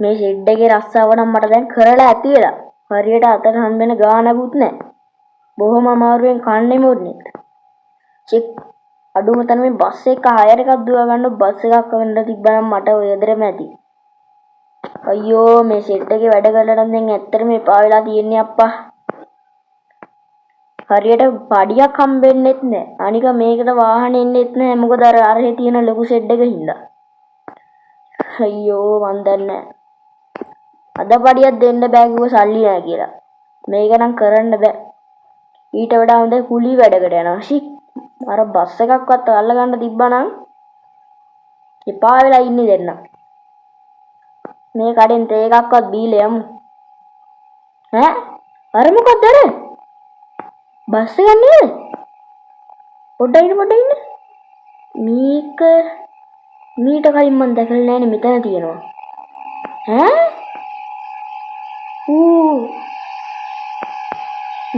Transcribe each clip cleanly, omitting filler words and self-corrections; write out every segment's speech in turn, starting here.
මේ ෂෙඩ් එකේ රස්සාව නම් මට දැන් කරලා ඇති වෙලා. හරියට අතට හම්බෙන ගානකුත් නැහැ. බොහොම අමාරුවෙන් කන්නේ මොන්නේ. චෙක් අඩුම තරමේ මේ බස් එක හයර් එකක් දුව ගන්න බස් එකක් වෙන්න තිබ්බනම් මට ඔය දරම ඇති. අයියෝ මේ ෂෙඩ් එකේ වැඩ කරලා නම් දැන් ඇත්තටම එපා වෙලා තියෙන්නේ අප්පා. හරියට පඩියක් හම්බෙන්නෙත් නැහැ. අනික මේකට වාහනේ එන්නෙත් නැහැ. මොකද අර අරහේ තියෙන ලොකු ෂෙඩ් එක හින්දා. අයියෝ මන් දන්නේ අද පඩියක් දෙන්න බෑ කිව්ව සල්ලි නැහැ කියලා. මේක නම් කරන්න බෑ. ඊට වඩා හොඳ කුලී වැඩකට යනවා. ෂි අර බස් එකක්වත් අල්ලගන්න තිබ්බනම් එපා වෙලා ඉන්නේ දෙන්න. මේ කඩෙන් තේ එකක්වත් බීලා යමු. ඈ අර මොකක්ද අර? බස් එක නේද? පොඩ්ඩක් ඉන්න. මේක මීට කලින් මම දැකලා නැහැ මෙතන තියෙනවා. ඈ?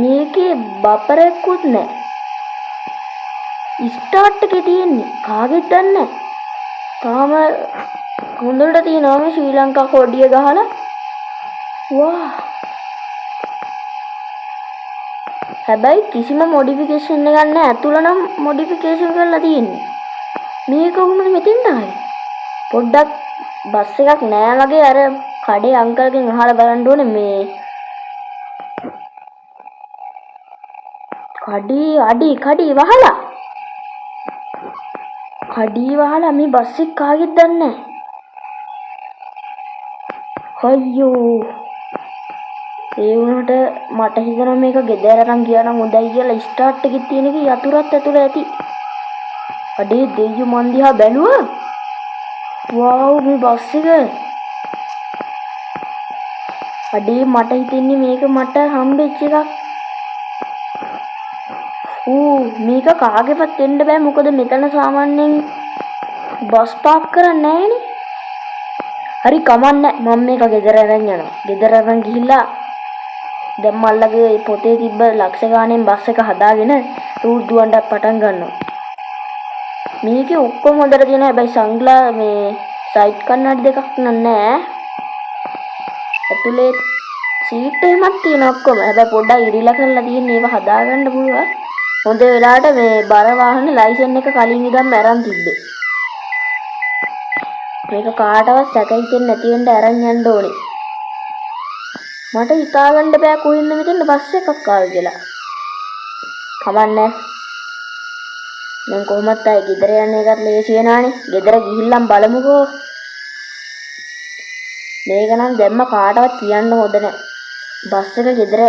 මේකේ බපරෙකුත් නැහැ. ස්ටාර්ට් එකේ තියෙන්නේ කාගෙද දන්නේ නැහැ. තාම හොඳට තියෙනවා මේ ශ්‍රී ලංකා කොඩිය ගහලා. වා. හැබැයි කිසිම මොඩිෆිකේෂන් එකක් නැහැ. ඇතුළ නම් මොඩිෆිකේෂන් කරලා තියෙන්නේ. මේක කොහොමද මෙතෙන්ට ආවේ? පොඩ්ඩක් බස් එකක් නෑ වගේ අර කඩේ අංකල්ගෙන් අහලා බලන්න ඕනේ මේ කඩී වහලා මේ බස් එක කාගෙද දන්නේ නැහැ. අයියෝ ඒ වුණාට මට හිතෙනවා මේක ගෙදර අරන් ගියා නම් හොඳයි කියලා. ස්ටාර්ට් එකේ තියෙන එක යතුරත් ඇතුළේ ඇති. අඩේ දෙයියෝ මන් දිහා බැලුවා. වව් මේ බස් එක. අඩේ මට හිතෙන්නේ මේක මට හම්බෙච්ච එකක්. මේක කාගේවත් වෙන්න බෑ. මොකද මෙතන සාමාන්‍යයෙන් බස් පාක් කරන්නේ නැහනේ. හරි කමන්නේ. මම මේක ගෙදර අරන් යනවා. ගෙදර අරන් ගිහිල්ලා දැන් මල්ලගේ පොතේ තිබ්බ ලක්ෂ ගාණෙන් බස් එක හදාගෙන රූට් දුවන්න පටන් ගන්නවා. මේකේ ඔක්කොම හොඳට තියෙන හැබැයි සංග්ලා මේ සයිඩ් කන්නඩි දෙකක් නෑ. ඇතුලේ සීට් එහෙමත් තියෙන ඔක්කොම. හැබැයි පොඩ්ඩක් ඉරිලා කරලා තියෙන ඒවා හදාගන්න පුළුවන්. හොඳ වෙලාවට මේ බර වාහනේ ලයිසන් එක කලින් ඉඳන් අරන් තිබ්බේ. මේක කාටවත් සැක හිතෙන්නේ නැති වෙන්න අරන් යන්න ඕනේ. මට හිතාගන්න බෑ කොහෙන්ද මෙතන බස් එකක් ආවේ කියලා. කමන්නේ. මම කොහොමත් ආයේ ගෙදර යන්න එකත් ලේසි වෙනානේ. ගෙදර ගිහිල්ලාම බලමුකෝ. මේක නම් දැම්ම කාටවත් කියන්න හොඳ නැහැ. බස් එක ගෙදර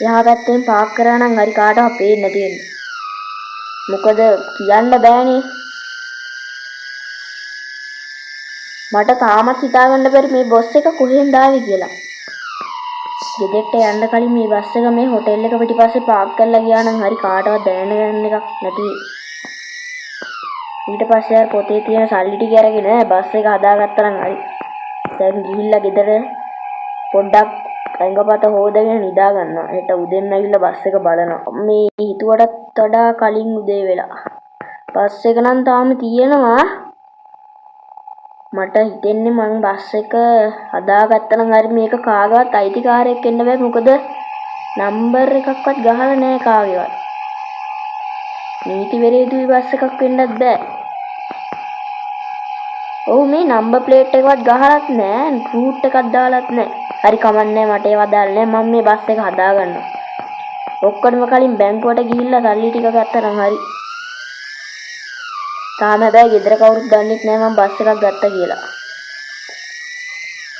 එහා පැත්තෙන් පාක් කරා නම් හරි කාටවත් පේන්නේ නැති වෙන්නේ. මොකද කියන්න බෑනේ. මට තාමත් හිතාගන්න බැරි මේ බස් එක කොහෙන්ද ආවේ කියලා. ගෙදරට යන්න කලින් මේ බස් එක මේ හොටෙල් එක පිටිපස්සේ පාක් කරලා ගියා නම් හරි කාටවත් දැනගන්න එකක් නැති. ඊට පස්සේ ආ පොතේ තියෙන සල්ලි ටික අරගෙන බස් එක හදාගත්තා නම් හරි. දැන් ගිහිල්ලා ගෙදර පොඩ්ඩක් අංගපත හොදගෙන නිදා ගන්නවා. හෙට උදෙන් ඇවිල්ලා බස් එක බලනවා. මේ හිතුවටත් වඩා කලින් උදේ වෙලා. බස් එක නම් තාම තියෙනවා. මට හිතෙන්නේ මං බස් එක හදාගත්තා නම් හරි මේක කාගවත් අයිතිකාරයෙක් වෙන්න බෑ. මොකද නම්බර් එකක්වත් ගහලා නැහැ කාගේවත්. නීති විරෝධී බස් එකක් වෙන්නත් බෑ. ඔව් මේ නම්බර් ප්ලේට් එකවත් ගහලත් නැහැ. රූට් එකක් දාලත් නැහැ. හරි කමන්නේ මට ඒව දාලා නැහැ. මම මේ බස් එක හදාගන්නවා. ඔක්කොම කලින් බැංකුවට ගිහිල්ලා සල්ලි ටික ගත්තා නම් හරි. තාම හැබැයි ගෙදර කවුරුත් දන්නෙත් නැහැ මම බස් එකක් ගත්තා කියලා.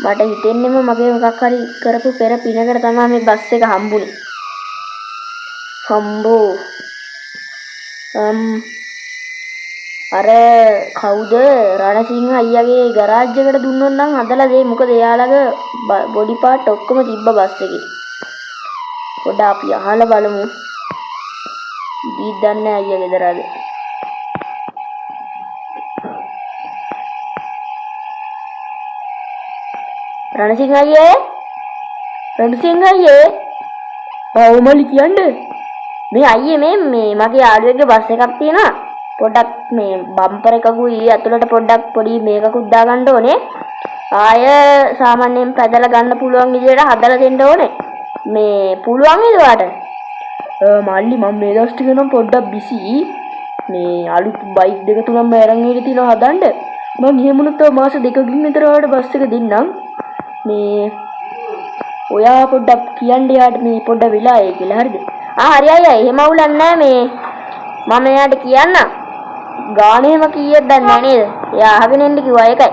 මට හිතෙන්නේම මගේ මොකක් හරි කරපු පෙර පිනකට තමයි මේ බස් එක හම්බුනේ. හම්බෝ. අර කවුද රණසිංහ අයියාගේ ගරාජ් එකට දුන්නොත් නම් හදලා දෙයි. මොකද එයාලගේ බොඩි පාර්ට් ඔක්කොම තිබ්බ බස් එකේ. පොඩ්ඩක් අපි අහලා බලමු. දීත් දන්නේ අයියා ගෙදරද? රණසිංහ අයියේ ඔව්මලි කියන්නේ මේ අයියේ මේ මගේ යාළුවෙක්ගේ බස් එකක් තියෙනවා. පොඩ්ඩක් මේ බම්පර් එකකුයි ඇතුළට පොඩ්ඩක් පොඩි මේකකුත් දාගන්න ඕනේ. ආය සාමාන්‍යයෙන් පැදලා ගන්න පුළුවන් විදියට හදලා දෙන්න ඕනේ. මේ පුළුවන් නේද ඔයාට? මල්ලි මම මේ දවස් ටික නම් පොඩ්ඩක් බිසි. මේ අලුත් බයික් දෙක තුනක් අරන් ඉන්න තියෙනවා හදන්න. මම එහෙමනොත් තව මාස දෙකකින් විතර ඔයාලට බස් එක දෙන්නම්. මේ ඔයා පොඩ්ඩක් කියන්න යාට මේ පොඩ්ඩක් වෙලා ඒ කියලා හරිද? හරි අයියා එහෙම අවුලක් නැහැ මේ මම එයාට කියන්නම්. ගානේම කීයක් දන්නේ නැහැ නේද? එයා අහගෙන ඉන්න කිව්වා ඒකයි.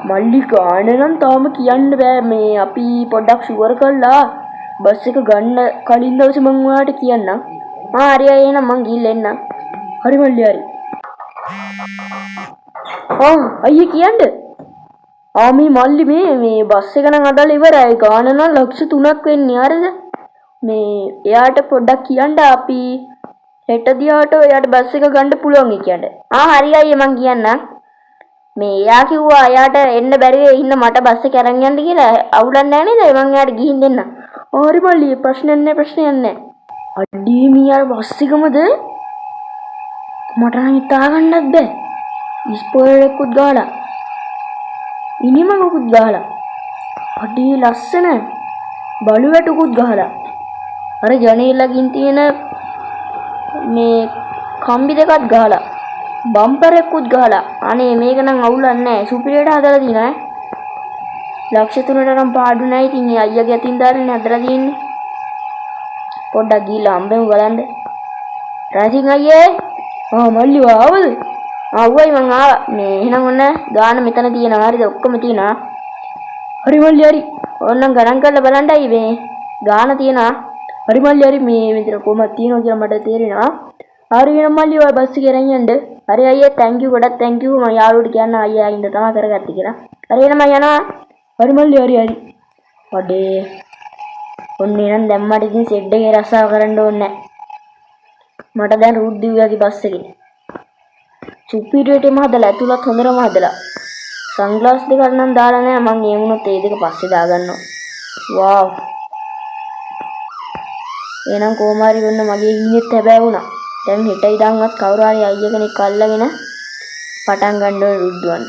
මල්ලි ගාන නම් තාම කියන්න බෑ මේ අපි පොඩ්ඩක් ෂුවර් කරලා බස් එක ගන්න කලින් දවසේ මම ඔයාට කියන්නම්. හරි අයියා එහෙනම් මං ගිහිල්ලා එන්නම්. හරි මල්ලි හරි. අයියේ කියන්න. මේ මල්ලි මේ බස් එක නම් අදලා ඉවරයි. ගාන නම් ලක්ෂ 3ක් වෙන්නේ හරිද? මේ එයාට පොඩ්ඩක් කියන්න අපි හෙට දිහාට එයාට බස් එක ගන්න පුළුවන් කියන්නේ. හරි අයියේ මං කියන්නම්. මේ එයා කිව්වා එයාට එන්න බැරි වෙයි ඉන්න මට බස් එක අරන් යන්න කියලා. අවුලක් නැහැ නේද? මං එයාට ගිහින් දෙන්නම්. හරි මල්ලි ප්‍රශ්නයක් නැහැ. අඩේ මීයාර බස් එකමද? මට නම් හිතා ගන්නත් බෑ. ස්පොයිලර් එකකුත් ගාලා. ඉනිමකුත් ගාලා. අඩේ ලස්සන. බලු වැටුකුත් ගහලා. අර ජනේලකින් තියෙන මේ කම්බි දෙකක් ගහලා. බම්පර් එකකුත් ගහලා. අනේ මේක නම් අවුලක් නැහැ. සුපිරියට හදලා දිනා. ලක්ෂ 3ට නම් පාඩු නැහැ. ඉතින් අයියාගේ අතින් දාන්නේ හදලා තියෙන්නේ. පොඩ්ඩක් ගිහලා හම්බෙමු බලන්න. රාජින් අයියේ. මල්ලි ආවද? ආවයි මං ආවා. මේ එහෙනම් ඔන්න ගාන මෙතන තියෙනවා. හරිද? ඔක්කොම තියෙනවා. හරි මල්ලි හරි. ඕනනම් ගණන් කරලා බලන්නයි මේ ගාන තියෙනවා. හරි මල්ලි හරි මේ විතර කොහමද තියෙනවා කියලා මට තේරෙනවා. හරි එහෙනම් මල්ලි ඔය බස් එකේ යන්න යන්න. හරි අයියේ thank you ගොඩක් thank you. මම යාළුවට කියන්න අයියා ඉන්න තමයි කරගත්තේ කියලා. හරි එහෙනම් මම යනවා. හරි මල්ලි හරි. අඩේ ඔන්න එහෙනම් දැන් මට ඉතින් සෙඩ් එකේ රස්සාව කරන්න ඕනේ නැහැ. මට දැන් රූට් දිව්යාගේ බස් එකේ සුපිරියටම හදලා ඇතුළත් හොඳටම හදලා සන්ග්ලාස් දෙකක් නම් දාලා නැහැ. මං ඒ වුණොත් ඒ දෙක පස්සේ දාගන්නවා. වාව්. එහෙනම් කොහොම හරි වෙන්න මගේ හීනෙත් හැබෑ වුණා. දැන් හෙට ඉඳන්වත් කවුරු හරි අයියා කෙනෙක් අල්ලගෙන පටන් ගන්න ඕනේ රුද්දවන්න.